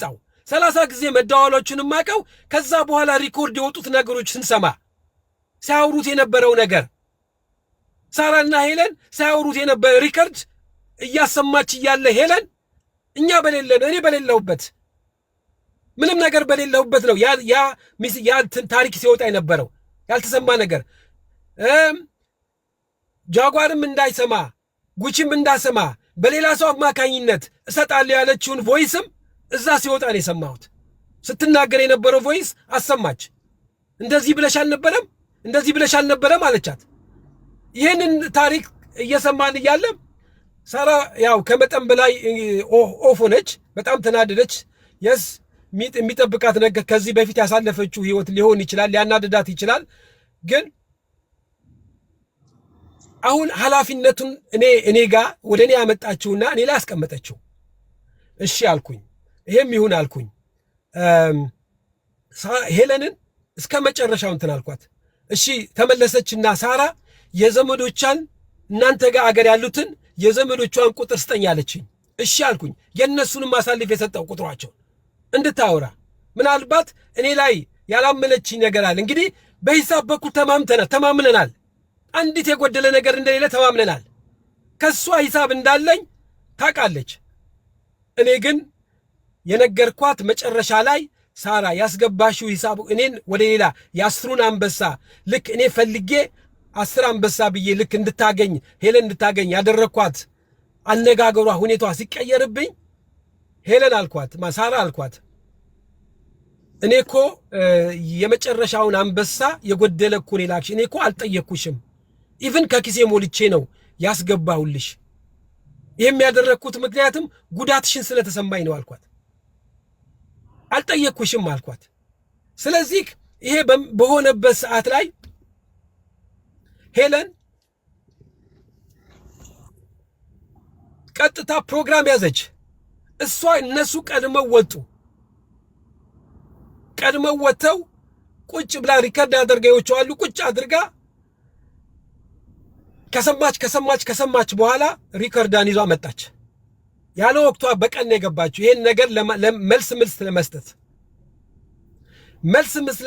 መጣው 30 ጊዜ መደዋወሎቹን ማቀው ከዛ በኋላ ሪኮርድ የወጡት ነገሮች ስንሰማ ሲያወሩት የነበረው ነገር ሳራና ሄለን ሲያወሩት የነበረ ሪከርድ እያሰማች እያለ ሄለን እኛ በሌለን እኔ በሌለውበት ምንም ነገር በሌለውበት ነው ያ ታሪክ ሲወጣ የነበረው ያልተሰማ ነገር ጃጓርም እንዳይሰማ ጉቺም እንዳሰማ በሌላ ሰው አማካኝነት እሰጣለሁ ያለችውን ቮይስም እዛ ሲወጣ ነው የሰማሁት ስትናገር የነበረው ቮይስ አሰማች እንደዚህ ብለሽ አልነበረም አለቻት ይሄንን ታሪክ እየሰማን እያለ ሳራ ያው ከመጠን በላይ ኦፍ ሆነች በጣም ተናደደች የስ የሚጠብቃት ነገር ከዚህ በፊት ያሳለፈችው ህይወት ሊሆን ይችላል ሊያናደዳት ይችላል ግን አሁን ኃላፊነቱን እኔ ጋር ወደ እኔ ያመጣችውና እኔ ላይ አስቀመጠችው እሺ አልኩኝ ይሄም ይሁን አልኩኝ ሄለንን እስከ መጨረሻው እንትን አልኳት እሺ ተመለሰችና ሳራ የዘመዶቿን እናንተ ጋር አገር ያሉትን የዘመዶቿን ቁጥር ስጠኝ አለችኝ እሺ አልኩኝ የነሱንም ማሳልፍ የሰጠው ቁጥሯቸው እንድታወራ ምናልባት እኔ ላይ ያላመነችኝ ነገር አለ እንግዲህ በሂሳብ በኩል ተማምነናል አንዲት የጎደለ ነገር እንደሌለ ተማምነናል ከሷ ሂሳብ እንዳለኝ ታውቃለች እኔ ግን የነገርኳት መጨረሻ ላይ ሳራ ያስገባሽው ሂሳብ እኔን ወደ ሌላ የ10 አንበሳ ልክ እኔ ፈልጌ 10 አንበሳ ብዬ ልክ እንድታገኝ ሄለን እንድታገኝ ያደረኳት አነጋገሯ ሁኔታዋ ሲቀየርብኝ ሄለን አልኳት ሳራ አልኳት እኔኮ የመጨረሻውን አንበሳ የጎደለ እኮ ነው ላክሽ እኔኮ አልጠየቅኩሽም ኢቭን ከኪሴ ሞልቼ ነው ያስገባሁልሽ የሚያደረኩት ምክንያቱም ጉዳትሽን ስለተሰማኝ ነው አልኳት አልጠየቅኩሽም አልኳት ስለዚህ ይሄ በሆነበት ሰዓት ላይ ሄለን ቀጥታ ፕሮግራም ያዘች እነሱ ቀድመው ወጥተው ቁጭ ብላ ሪከርድ አድርገውቸው አሉ ቁጭ አድርጋ ከሰማች በኋላ ሪከርዳን ይዟ መጣች ያለ ወቅቷ በቀን የገባችው ይሄን ነገር መልስ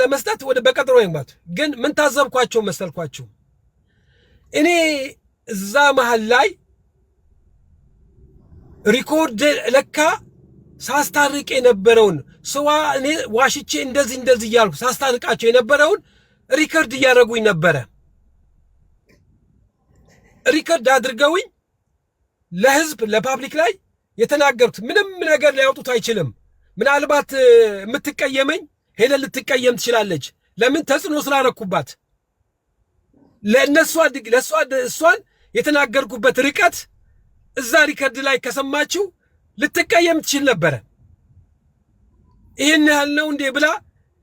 ለመስጠት ወደ በቀጥሮ ይማት ግን ምን ታዘብኳቸው መሰልኳችሁ እኔ እዛ መሃል ላይ ሪኮርድ ለካ ሳስታርቅ የነበረውን ሰዋ እኔ ዋሽቼ እንደዚህ ያልኩ ሳስታርቃቸው የነበረውን ሪከርድ ያደረጉኝ ነበረ ሪከርድ አድርገውኝ ለህዝብ ለፓብሊክ ላይ የተናገሩት ምንም ነገር ሊያወጡት አይችልም ምናልባት የምትቀየመኝ ሄለን ልትቀየም ትችላለች ለምን ተጽዕኖ ስላረኩባት እሷን የተናገርኩበት ርቀት እዛ ሪከርድ ላይ ከሰማችሁ ልትቀየም ትችል ነበር ይሄን ያህል ነው እንዴ ብላ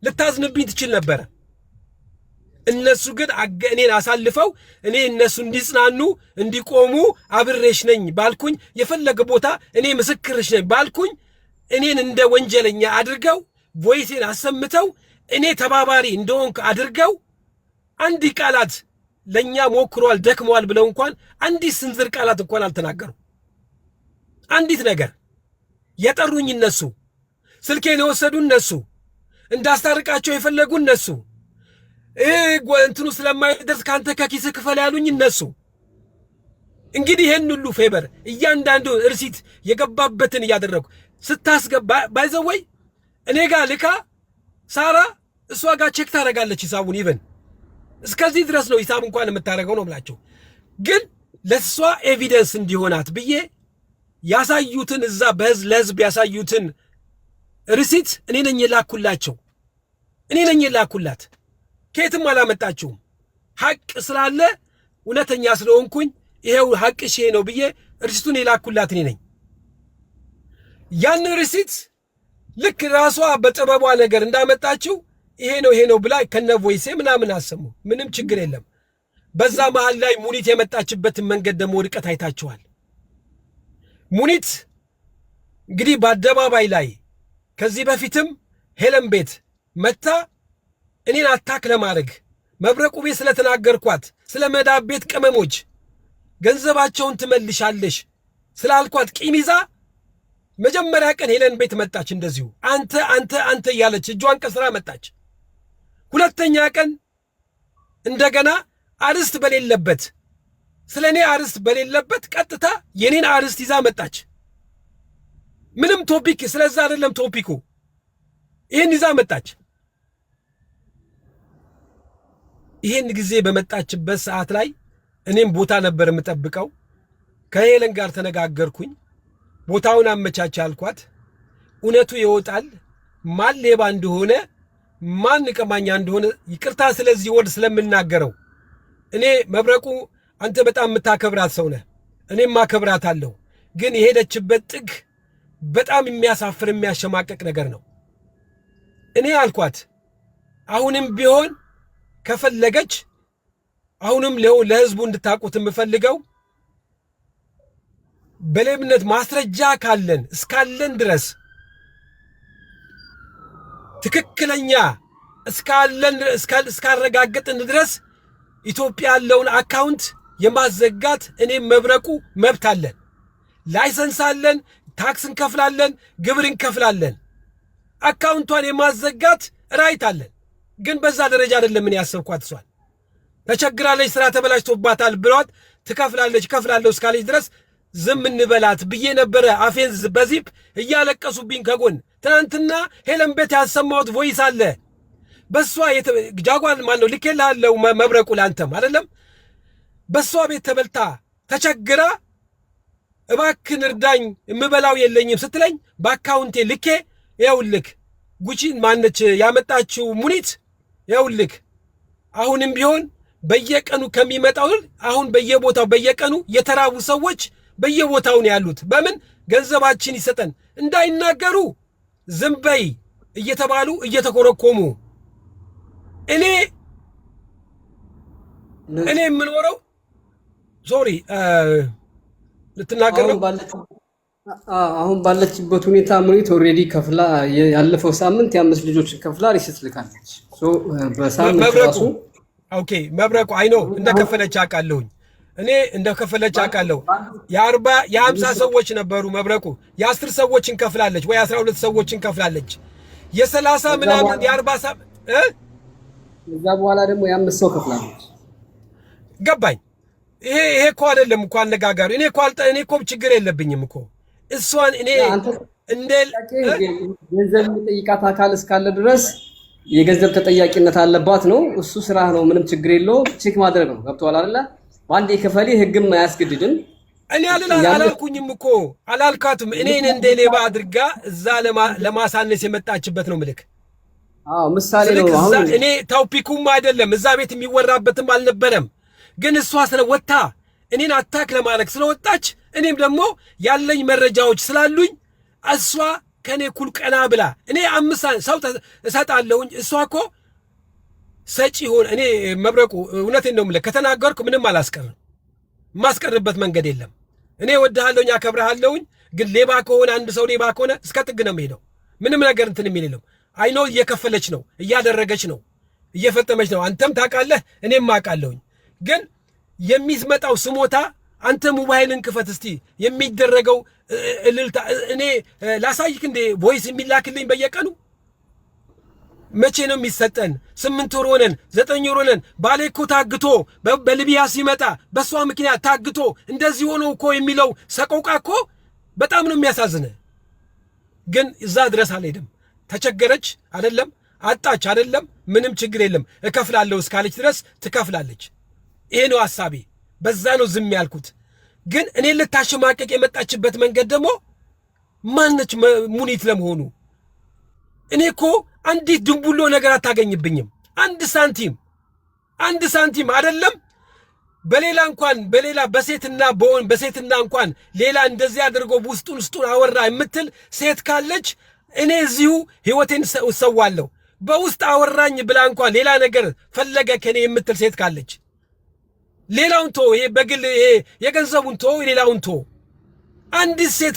ልታዝንብኝ ትችል ነበር እነሱ ግን እኔን አሳልፈው እኔ እነሱ እንዲጽናኑ እንዲቆሙ አብሬሽ ነኝ ባልኩኝ የፈለገ ቦታ እኔ ምስክርሽ ነኝ ባልኩኝ እኔን እንደ ወንጀለኛ አድርገው ቮይሴን አሰምተው እኔ ተባባሪ እንደሆንኩ አድርገው አንዲ ቃላት ለኛ ሞክሯል ደክሟል ብለው እንኳን አንዲት ስንዝር ቃላት እንኳን አልተናገሩ አንዲት ነገር የጠሩኝ እነሱ ስልኬን የወሰዱ እነሱ እንዳስታርቃቸው የፈለጉ እነሱ እንትኑ ስለማይደርስ ካንተ ከኪስ ክፈል ያሉኝ እነሱ እንግዲህ ይሄን ሁሉ ፌቨር እያንዳንዱ ርሲት የገባበትን ያደረኩ ስታስገባ ባይዘወይ እኔ ጋር ልካ ሳራ እሷ ጋር ቼክ ታረጋለች ሂሳቡን ኢቭን እስከዚህ ድረስ ነው ሂሳብ እንኳን የምታረገው ነው ብላችሁ ግን ለሷ ኤቪደንስ እንዲሆናት ብዬ ያሳዩትን እዛ ለህዝብ ያሳዩትን ርሲት እኔ ነኝ የላኩላት ከየትም አላመጣችሁም ሐቅ ስላለ እውነተኛ ስለሆንኩኝ ይሄው ሐቅ ሼ ነው ብዬ ርሲቱን የላኩላት እኔ ነኝ ያን ርሲት ልክ ራሷ በጥበቧ ነገር እንዳመጣችው ይሄ ነው ብላ ከነ ቮይሴ ምናምን አሰሙ ምንም ችግር የለም በዛ መሃል ላይ ሙኒት የመጣችበትን መንገድ ደሞ ርቀት አይታችኋል ሙኒት እንግዲህ በአደባባይ ላይ ከዚህ በፊትም ሄለን ቤት መታ እኔን አታክ ለማድረግ መብረቁ ቤት ስለተናገርኳት ስለ መዳብ ቤት ቅመሞች ገንዘባቸውን ትመልሻለሽ ስላልኳት ቂም ይዛ መጀመሪያ ቀን ሄለን ቤት መጣች። እንደዚሁ አንተ እያለች እጇን ቀስራ መጣች። ሁለተኛ ቀን እንደገና አርስት በሌለበት ስለኔ አርስት በሌለበት ቀጥታ የኔን አርስት ይዛ መጣች። ምንም ቶፒክ ስለዛ አይደለም ቶፒኩ፣ ይሄን ይዛ መጣች። ይሄን ጊዜ በመጣችበት ሰዓት ላይ እኔም ቦታ ነበር የምጠብቀው። ከሄለን ጋር ተነጋገርኩኝ። ቦታውን አመቻች አልኳት። እውነቱ ይወጣል፣ ማን ሌባ እንደሆነ ማን ቀማኛ እንደሆነ። ይቅርታ ስለዚህ ወድ ስለምናገረው እኔ መብረቁ አንተ በጣም የምታከብራት ሰው ነህ፣ እኔም ማከብራታለሁ። ግን የሄደችበት ጥግ በጣም የሚያሳፍር የሚያሸማቀቅ ነገር ነው። እኔ አልኳት አሁንም ቢሆን ከፈለገች አሁንም ለህዝቡ እንድታውቁት የምፈልገው በሌብነት ማስረጃ ካለን እስካለን ድረስ ትክክለኛ እስካረጋገጥን ድረስ ኢትዮጵያ ያለውን አካውንት የማዘጋት እኔም መብረቁ መብት አለን። ላይሰንስ አለን፣ ታክስ እንከፍላለን፣ ግብር እንከፍላለን። አካውንቷን የማዘጋት ራይት አለን። ግን በዛ ደረጃ አይደለም ምን ያሰብኳት። እሷን ተቸግራለች፣ ስራ ተበላሽቶባታል ብሏት ትከፍላለች፣ ከፍላለሁ እስካለች ድረስ ዝም እንበላት ብዬ ነበረ። አፌን በዚፕ እያለቀሱብኝ ከጎን ትናንትና ሄለን ቤት ያሰማሁት ቮይስ አለ። በሷ ጃጓር ማነው ልኬልሃለሁ መብረቁ ላንተም አይደለም። በሷ ቤት ተበልታ ተቸግራ እባክን እርዳኝ የምበላው የለኝም ስትለኝ በአካውንቴ ልኬ ይኸውልህ ጉቺን ማነች ያመጣችው ሙኒት ይኸውልህ አሁንም ቢሆን በየቀኑ ከሚመጣው አሁን በየቦታው በየቀኑ የተራቡ ሰዎች በየቦታው ነው ያሉት። በምን ገንዘባችን ይሰጠን እንዳይናገሩ ዝም በይ እየተባሉ እየተኮረኮሙ እኔ የምኖረው ሶሪ ልትናገር ነው። አሁን ባለችበት ሁኔታ ሙኒት ኦሬዲ ከፍላ ያለፈው ሳምንት የአምስት ልጆች ከፍላ ሪሲት ልካለች። በሳምንት ራሱ ኦኬ መብረቁ አይኖ እንደከፈለች አውቃለሁኝ። እኔ እንደከፈለች አውቃለሁ። የ50 ሰዎች ነበሩ መብረቁ የ10 ሰዎችን ከፍላለች ወይ 12 ሰዎችን ከፍላለች። የ30 ምናምን የ40 እዛ በኋላ ደግሞ የ5 ሰው ከፍላለች። ገባኝ። ይሄ እኮ አይደለም እኮ አነጋጋሪ። እኔ እኮ ችግር የለብኝም እኮ እሷን እኔ እንደ ገንዘብ የሚጠይቃት አካል እስካለ ድረስ የገንዘብ ተጠያቂነት አለባት ነው። እሱ ስራ ነው፣ ምንም ችግር የለውም። ቼክ ማድረግ ነው። ገብቶሃል አይደለ? ባንዴ ከፈሊ ህግም አያስገድድም። እኔ አላልኩኝም እኮ አላልካትም። እኔን እንደ ሌባ አድርጋ እዛ ለማሳነስ የመጣችበት ነው ምልክ። ምሳሌ ነው። አሁን እኔ ታውፒኩም አይደለም እዛ ቤት የሚወራበትም አልነበረም። ግን እሷ ስለወጣ እኔን አታክ ለማድረግ ስለወጣች እኔም ደግሞ ያለኝ መረጃዎች ስላሉኝ እሷ ከኔ ኩል ቀና ብላ እኔ 5 ሰው እሰጣለሁኝ። እሷ እኮ ሰጪ ሆነ። እኔ መብረቁ እውነቴን ነው የምልህ፣ ከተናገርኩ ምንም አላስቀርም። የማስቀርበት መንገድ የለም። እኔ እወድሃለሁኝ፣ አከብርሃለሁኝ። ግን ሌባ ከሆነ አንድ ሰው ሌባ ከሆነ እስከ ጥግ ነው የሚሄደው። ምንም ነገር እንትን የሚል የለም። አይኖ እየከፈለች ነው፣ እያደረገች ነው፣ እየፈጠመች ነው። አንተም ታውቃለህ፣ እኔም አውቃለሁኝ። ግን የሚመጣው ስሞታ አንተ ሞባይልን ክፈት እስቲ የሚደረገው እልልታ እኔ ላሳይክ እንዴ ቮይስ የሚላክልኝ በየቀኑ መቼ ነው የሚሰጠን? 8 ወር ሆነን 9 ወር ሆነን ባሌ እኮ ታግቶ በሊቢያ ሲመጣ በሷ ምክንያት ታግቶ እንደዚህ ሆኖ እኮ የሚለው ሰቆቃ እኮ በጣም ነው የሚያሳዝነ። ግን እዛ ድረስ አልሄድም። ተቸገረች አይደለም አጣች አይደለም ምንም ችግር የለም እከፍላለሁ እስካለች ድረስ ትከፍላለች። ይሄ ነው ሐሳቤ። በዛ ነው ዝም ያልኩት። ግን እኔ ልታሸማቀቅ የመጣችበት መንገድ ደግሞ ማነች ሙኒት ለመሆኑ? እኔ እኮ አንዲት ድንቡሎ ነገር አታገኝብኝም። አንድ ሳንቲም አይደለም በሌላ በሴትና እንኳን ሌላ እንደዚህ አድርጎ ውስጡን አወራ የምትል ሴት ካለች እኔ እዚሁ ህይወቴን እሰዋለሁ። በውስጥ አወራኝ ብላ እንኳን ሌላ ነገር ፈለገ ከኔ የምትል ሴት ካለች ሌላውን ይሄ በግል ይሄ የገንዘቡን ሌላውን አንዲት ሴት